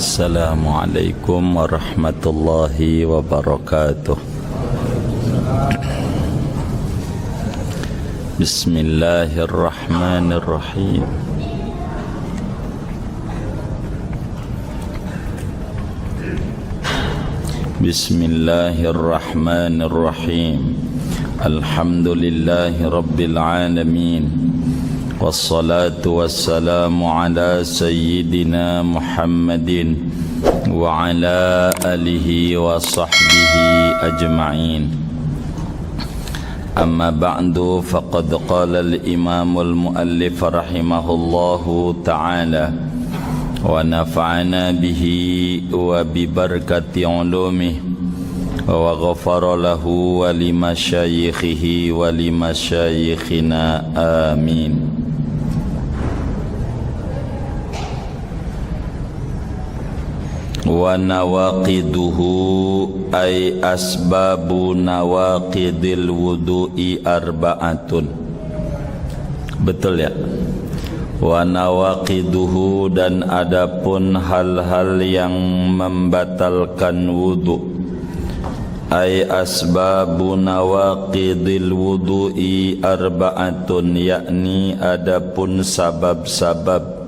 Assalamualaikum warahmatullahi wabarakatuh. Bismillahirrahmanirrahim. Bismillahirrahmanirrahim. Alhamdulillahi rabbil alamin. Wassalatu wassalamu ala sayyidina Muhammadin wa ala alihi wa sahbihi ajma'in. Amma ba'du, faqad qala al-imamul muallif rahimahullahu ta'ala wa nafa'ana bihi wa bi barakati ulumihi wa ghafara lahu wa li masyayikhihi wa li masyayikhina amin. Wa nawaqiduhu ay asbabu nawaqidil wudu'i arba'atun. Betul ya? Wa nawaqiduhu, dan adapun hal-hal yang membatalkan wudu. Ay asbabu nawaqidil wudu'i arba'atun, yakni adapun sabab-sabab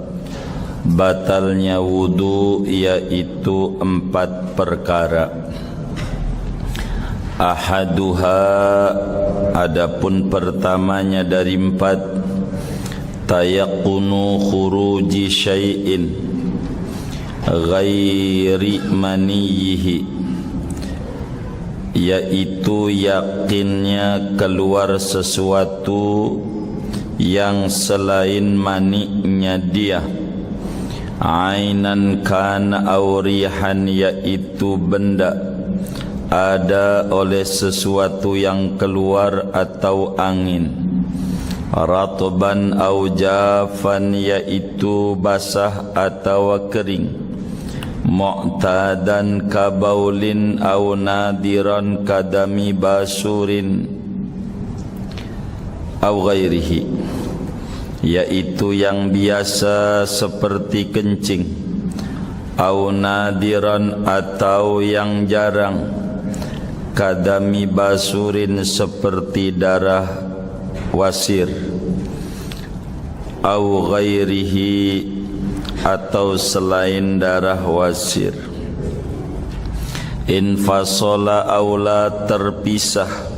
batalnya wudu, yaitu 4 perkara. Ahaduha, adapun pertamanya dari 4, tayaqqunu khuruji syai'in ghairi maniyihi, yaitu yakinnya keluar sesuatu yang selain maniknya dia. Ainan kana aw rihan, yaitu benda, ada oleh sesuatu yang keluar atau angin. Ratban aw jafan, yaitu basah atau kering. Mu'tadan kabaulin aw nadiran kadami basurin aw ghairihi, yaitu yang biasa seperti kencing, au nadiran atau yang jarang, kadami basurin seperti darah wasir, au ghairihi atau selain darah wasir. Infasola aula, terpisah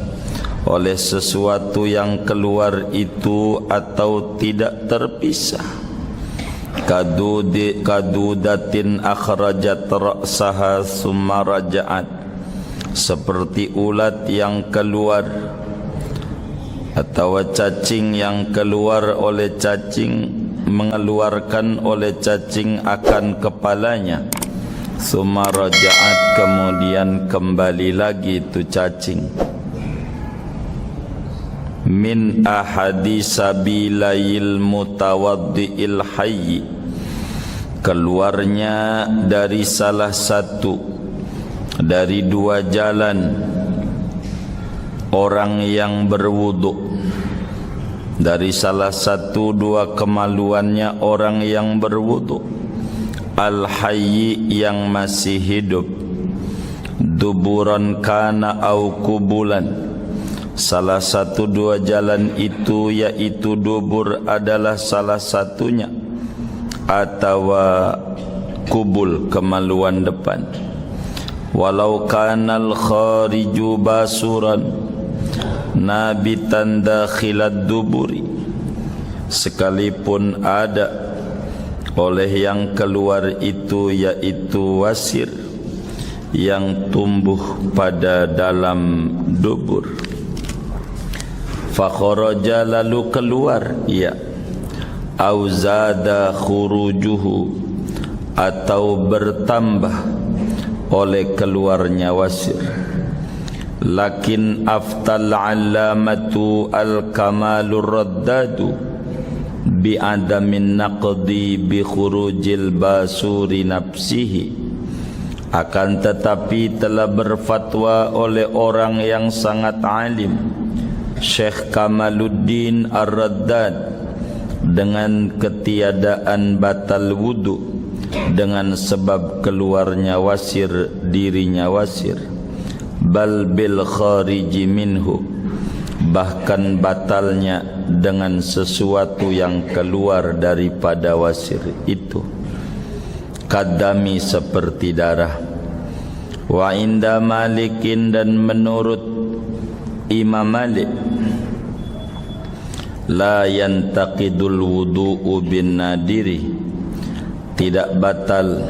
oleh sesuatu yang keluar itu atau tidak terpisah. Kadudatin akhrajat ra'saha summa raja'at, seperti ulat yang keluar atau cacing yang keluar oleh cacing, mengeluarkan oleh cacing akan kepalanya. Summa raja'at, kemudian kembali lagi itu cacing. Min ahadi sabilayil mutawaddi'il hayy, keluarnya dari salah satu dari 2 jalan orang yang berwudu, dari salah satu 2 kemaluannya orang yang berwudu. Al hayy, yang masih hidup. Duburan kana au kubulan, salah satu 2 jalan itu, yaitu dubur adalah salah satunya, atau kubul, kemaluan depan. Walau kanal khariju basuran nabitan dakhilad duburi, sekalipun ada oleh yang keluar itu, yaitu wasir yang tumbuh pada dalam dubur. Fakharaja, lalu keluar ia. Au zada khurujuhu, atau bertambah oleh keluarnya wasir. Lakin aftal alamatu al-kamalur raddadu bi'adamin naqdi bi khurujil basuri nafsihi. Akan tetapi telah berfatwa oleh orang yang sangat alim, Syekh Kamaluddin Ar-Raddad, dengan ketiadaan batal wudu dengan sebab keluarnya wasir dirinya wasir, bal bil khariji minhu, bahkan batalnya dengan sesuatu yang keluar daripada wasir itu, kadami seperti darah. Wa inda Malikin, dan menurut Imam Malik, la yantaqidul wudu'u bin nadiri, tidak batal,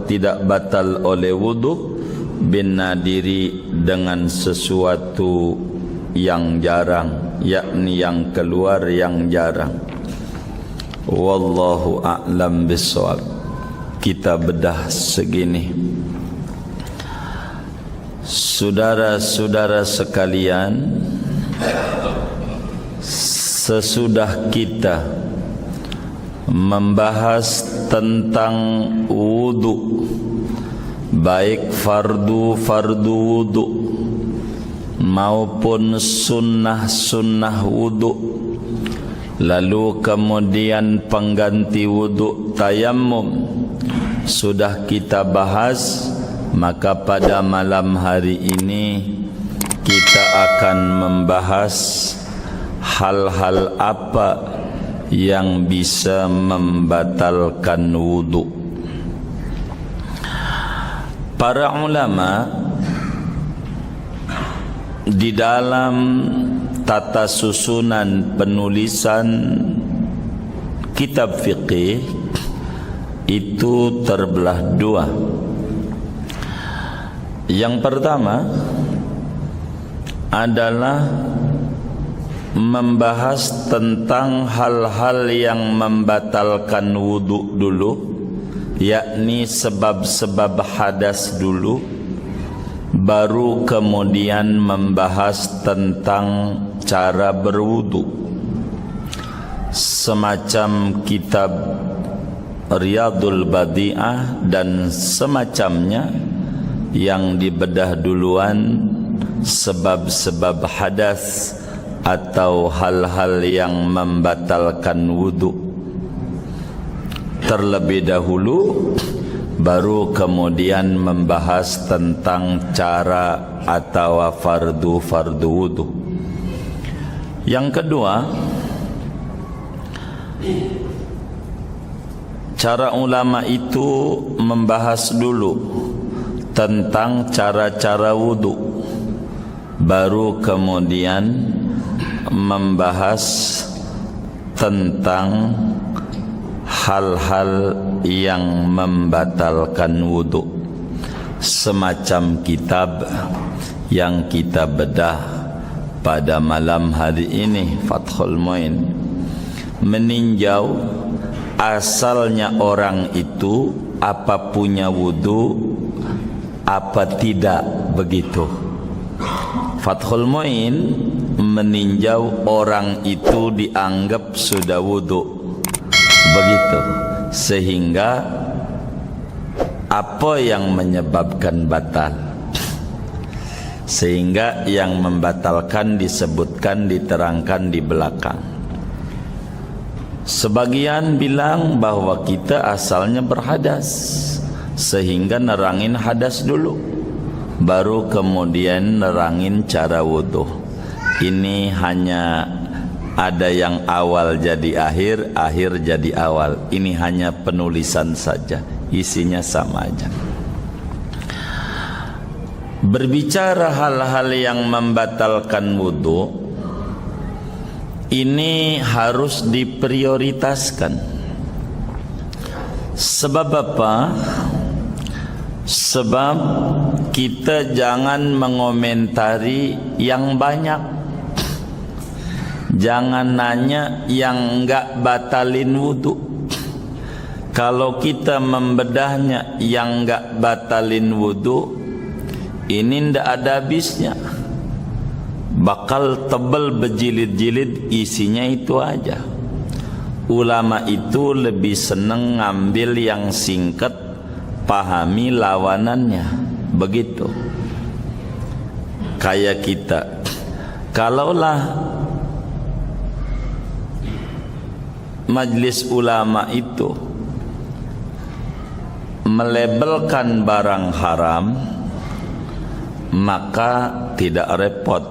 tidak batal oleh wudu bin nadiri dengan sesuatu yang jarang, yakni yang keluar yang jarang. Wallahu a'lam bissawab. Kita bedah segini. Saudara-saudara sekalian, sesudah kita membahas tentang wudu, baik fardu wudu maupun sunnah wudu, lalu kemudian pengganti wudu tayammum sudah kita bahas, maka pada malam hari ini kita akan membahas hal-hal apa yang bisa membatalkan wudu. Para ulama di dalam tata susunan penulisan kitab fiqih itu terbelah dua. Yang pertama adalah membahas tentang hal-hal yang membatalkan wudu dulu, yakni sebab-sebab hadas dulu, baru kemudian membahas tentang cara berwudu. Semacam kitab Riyadul Badi'ah dan semacamnya yang dibedah duluan sebab-sebab hadas atau hal-hal yang membatalkan wudu terlebih dahulu, baru kemudian membahas tentang cara atau fardu wudu. Yang kedua, cara ulama itu membahas dulu tentang cara-cara wudu, baru kemudian membahas tentang hal-hal yang membatalkan wudu, semacam kitab yang kita bedah pada malam hari ini, Fathul Muin, meninjau asalnya orang itu apa punya wudu apa tidak, begitu. Fathul Muin meninjau orang itu dianggap sudah wudu, begitu, sehingga apa yang menyebabkan batal, sehingga yang membatalkan disebutkan, diterangkan di belakang. Sebagian bilang bahwa kita asalnya berhadas, sehingga nerangin hadas dulu, baru kemudian nerangin cara wudu. Ini hanya ada yang awal jadi akhir, akhir jadi awal. Ini hanya penulisan saja, isinya sama aja. Berbicara hal-hal yang membatalkan wudu, ini harus diprioritaskan. Sebab apa? Sebab kita jangan mengomentari yang banyak, jangan nanya yang enggak batalin wudu. Kalau kita membedahnya yang enggak batalin wudu, ini ndak ada habisnya, bakal tebal berjilid-jilid, isinya itu aja. Ulama itu lebih senang ngambil yang singkat, pahami lawanannya, begitu. Kayak kita, kalaulah majlis ulama itu melabelkan barang haram, maka tidak repot,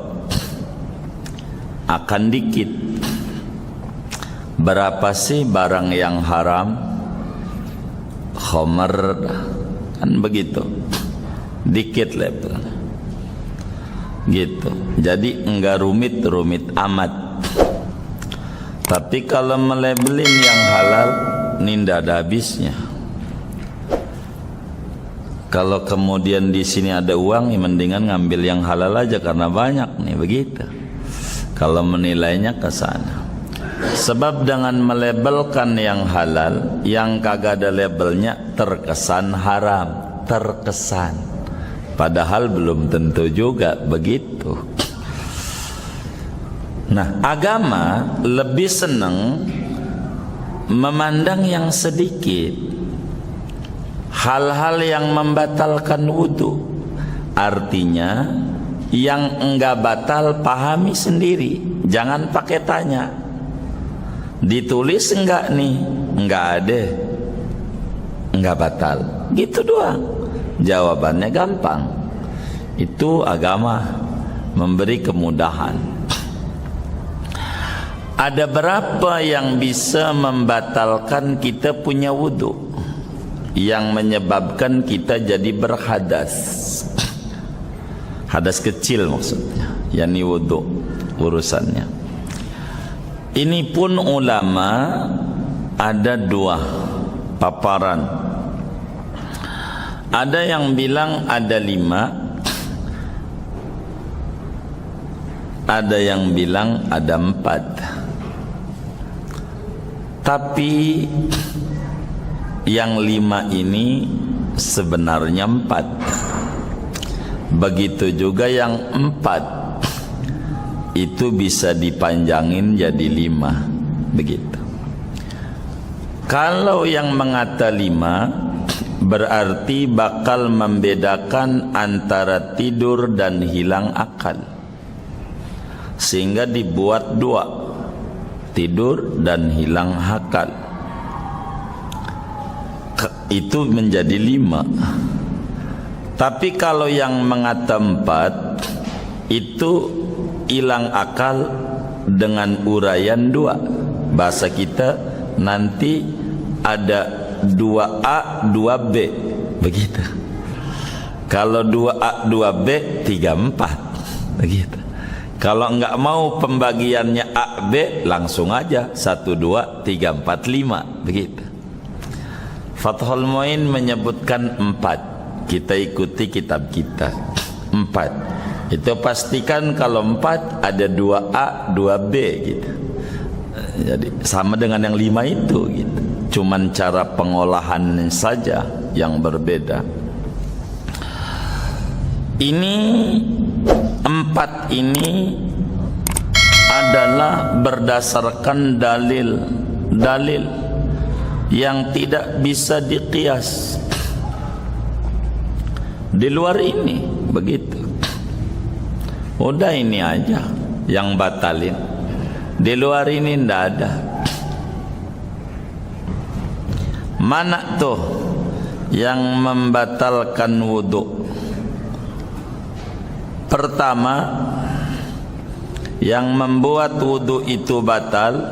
akan dikit. Berapa sih barang yang haram? Khamar, kan begitu, dikit label gitu. Jadi enggak rumit-rumit amat. Tapi kalau melabelin yang halal, ini tidak ada habisnya. Kalau kemudian di sini ada uang, ya mendingan ngambil yang halal aja karena banyak nih, begitu. Kalau menilainya ke sana. Sebab dengan melabelkan yang halal, yang kagak ada labelnya terkesan haram, terkesan. Padahal belum tentu juga begitu. Nah, agama lebih senang memandang yang sedikit, hal-hal yang membatalkan wudu. Artinya yang enggak batal pahami sendiri, jangan pakai tanya. Ditulis enggak nih? Enggak ada, enggak batal, gitu doang. Jawabannya gampang. Itu agama memberi kemudahan. Ada berapa yang bisa membatalkan kita punya wudu, yang menyebabkan kita jadi berhadas? Hadas kecil maksudnya, yakni wudu urusannya. Ini pun ulama ada dua paparan. Ada yang bilang ada 5, ada yang bilang ada 4. Tapi yang 5 ini sebenarnya 4. Begitu juga yang 4 itu bisa dipanjangin jadi 5. Begitu. Kalau yang mengata 5 berarti bakal membedakan antara tidur dan hilang akal, sehingga dibuat 2, tidur dan hilang akal. Itu menjadi 5. Tapi kalau yang mengata 4 itu hilang akal dengan uraian 2. Bahasa kita nanti ada 2A 2B, begitu. Kalau 2A 2B 3 4, begitu. Kalau enggak mau pembagiannya A B, langsung aja 1 2 3 4 5, begitu. Fathul Muin menyebutkan 4. Kita ikuti kitab kita. 4. Itu pastikan kalau 4 ada 2A 2B gitu. Jadi sama dengan yang 5 itu gitu. Cuman cara pengolahan saja yang berbeda. Ini 4 ini adalah berdasarkan dalil yang tidak bisa diqiyas. Di luar ini begitu. Udah ini aja yang batalin. Di luar ini ndak ada. Mana tuh yang membatalkan wudu? Pertama, yang membuat wudu itu batal,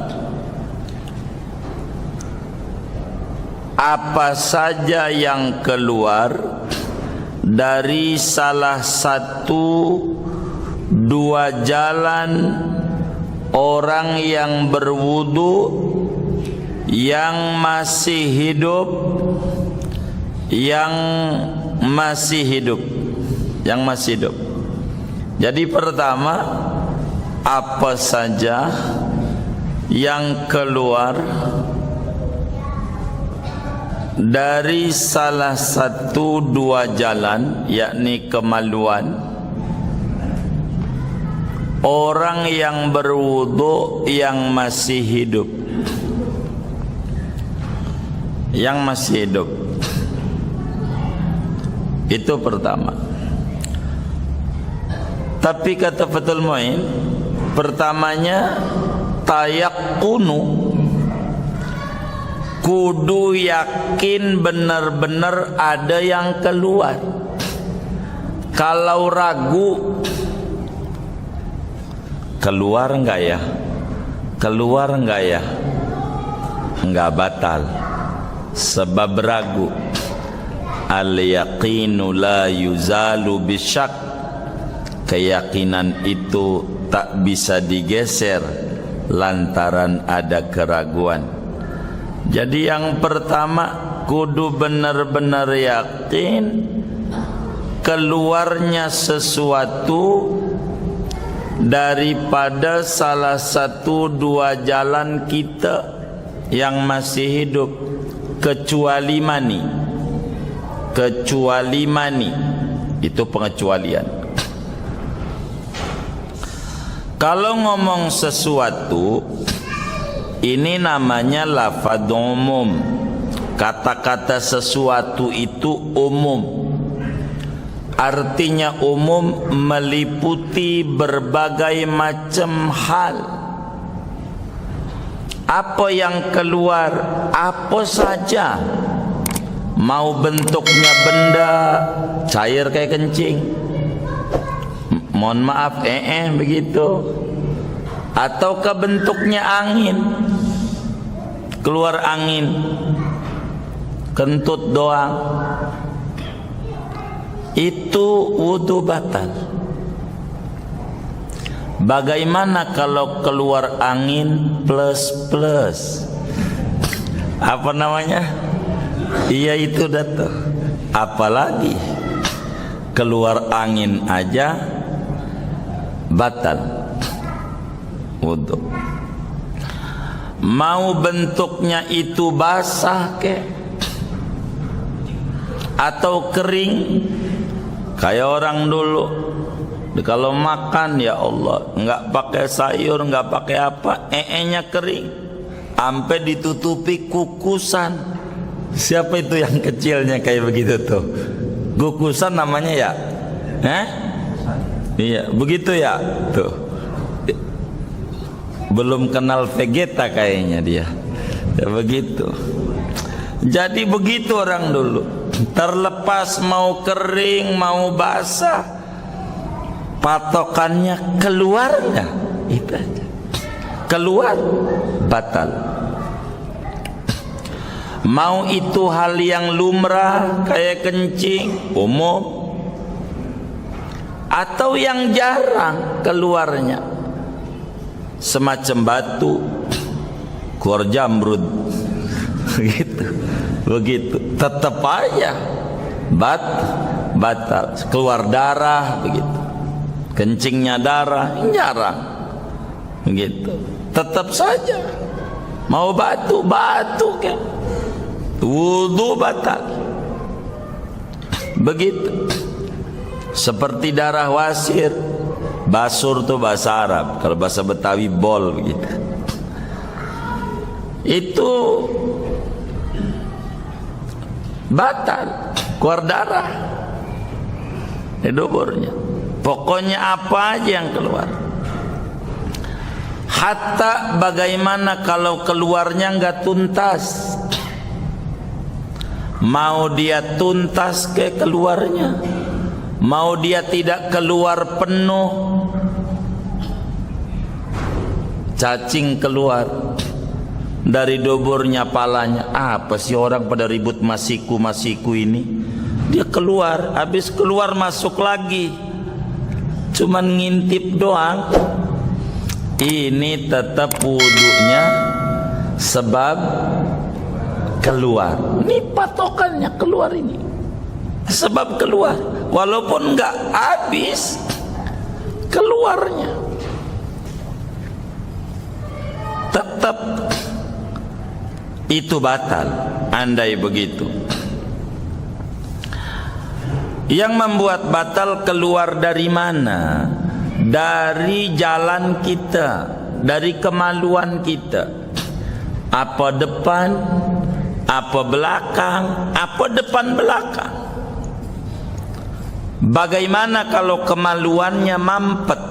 apa saja yang keluar dari salah satu 2 jalan orang yang berwudu yang masih hidup, yang masih hidup. Jadi pertama, apa saja yang keluar dari salah satu 2 jalan, yakni kemaluan orang yang berwudu yang masih hidup. Itu pertama. Tapi kata Fathul Muin, pertamanya tayaqqunu, kudu yakin benar-benar ada yang keluar. Kalau ragu, keluar enggak ya? Keluar enggak ya? Enggak batal. Sebab ragu. Al-yaqinu la yuzalu bisyak. Keyakinan itu tak bisa digeser lantaran ada keraguan. Jadi yang pertama kudu benar-benar yakin keluarnya sesuatu daripada salah satu dua jalan kita yang masih hidup, kecuali mani. Kecuali mani itu pengecualian. Kalau ngomong sesuatu, ini namanya lafadz umum. Kata-kata sesuatu itu umum. Artinya umum, meliputi berbagai macam hal. Apa yang keluar, apa saja. Mau bentuknya benda, cair kayak kencing, mohon maaf, begitu. Atau ke bentuknya angin, keluar angin, kentut doang, itu wudu batal. Bagaimana kalau keluar angin plus? Apa namanya? Iya itu datang. Apalagi keluar angin aja batal wudu. Mau bentuknya itu basah atau kering, kayak orang dulu kalau makan, ya Allah, nggak pakai sayur, nggak pakai apa, nya kering, sampai ditutupi kukusan. Siapa itu yang kecilnya kayak begitu tuh? Kukusan namanya ya? Iya, begitu ya tuh. Belum kenal Vegeta kayaknya dia. Ya begitu. Jadi begitu orang dulu. Terlepas mau kering, mau basah, patokannya keluarnya itu aja. Keluar batal. Mau itu hal yang lumrah kayak kencing umum, atau yang jarang keluarnya semacam batu, keluar jamrud begitu tetap aja batal. Keluar darah begitu, kencingnya darah jarang begitu, tetap saja mau batu kan, wudu batal begitu. Seperti darah wasir, basur tuh bahasa Arab, kalau bahasa Betawi bol begitu. Itu batal, keluar darah di duburnya. Pokoknya apa aja yang keluar. Hatta bagaimana kalau keluarnya enggak tuntas. Mau dia tuntas ke keluarnya, mau dia tidak keluar penuh, cacing keluar dari duburnya palanya. Apa sih orang pada ribut masiku ini? Dia keluar, habis keluar masuk lagi, cuman ngintip doang. Ini tetap wudunya sebab keluar. Ini patokannya keluar ini. Sebab keluar, walaupun enggak habis keluarnya, tetap itu batal. Andai begitu, yang membuat batal keluar dari mana? Dari jalan kita, dari kemaluan kita. Apa depan, apa belakang, apa depan belakang. Bagaimana kalau kemaluannya mampet?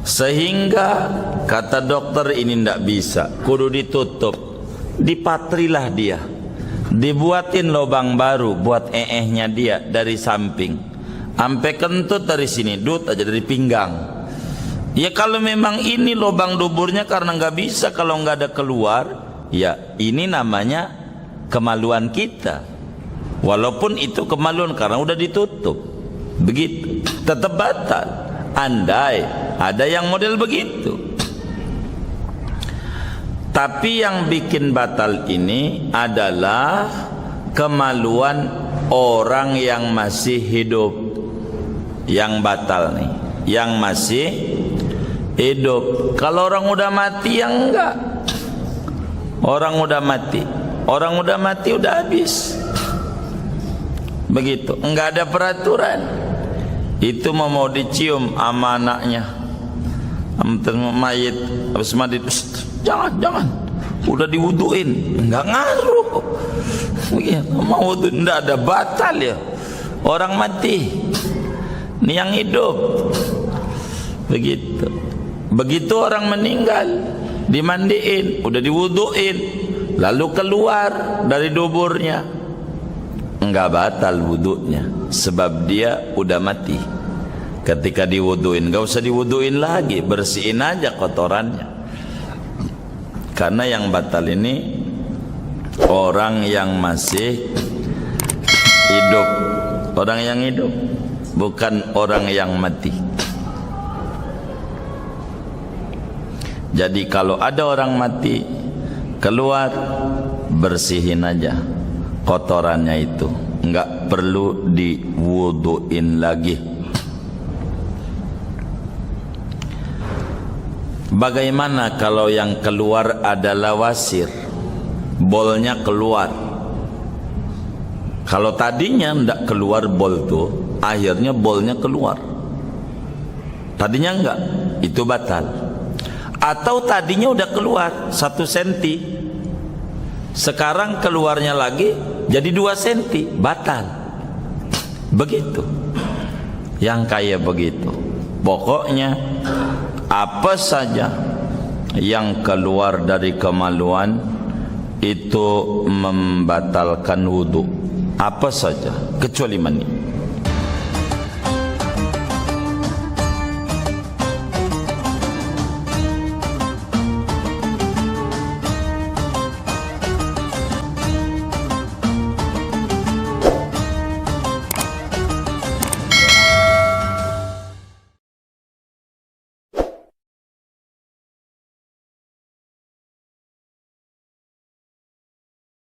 Sehingga kata dokter ini ndak bisa, kudu ditutup. Dipatrilah dia, dibuatin lubang baru buat nya dia dari samping, sampai kentut dari sini, dut aja dari pinggang. Ya kalau memang ini lubang duburnya karena nggak bisa kalau nggak ada keluar, ya ini namanya kemaluan kita. Walaupun itu kemaluan karena udah ditutup, begitu, tetap batal. Andai ada yang model begitu. Tapi yang bikin batal ini adalah kemaluan orang yang masih hidup, yang batal nih, yang masih hidup. Kalau orang udah mati yang enggak. Orang udah mati, orang udah mati udah habis. Begitu, enggak ada peraturan. Itu mau dicium sama anaknya, mayit habis mandi, jangan, udah diwuduin, enggak ngaruh. Mau wudu enggak ada, batal ya. Orang mati, ini yang hidup. Begitu orang meninggal, dimandiin, udah diwuduin, lalu keluar dari duburnya, enggak batal wudunya, sebab dia udah mati. Ketika diwuduin, enggak usah diwuduin lagi, bersihin aja kotorannya. Karena yang batal ini orang yang masih hidup, orang yang hidup, bukan orang yang mati. Jadi kalau ada orang mati keluar, bersihin aja kotorannya itu, enggak perlu diwuduin lagi. Bagaimana kalau yang keluar adalah wasir, bolnya keluar? Kalau tadinya enggak keluar bol tuh, akhirnya bolnya keluar. Tadinya enggak, itu batal. Atau tadinya udah keluar 1 senti, sekarang keluarnya lagi jadi 2 senti, batal. Begitu. Yang kayak begitu. Pokoknya apa saja yang keluar dari kemaluan itu membatalkan wudu. Apa saja kecuali mani.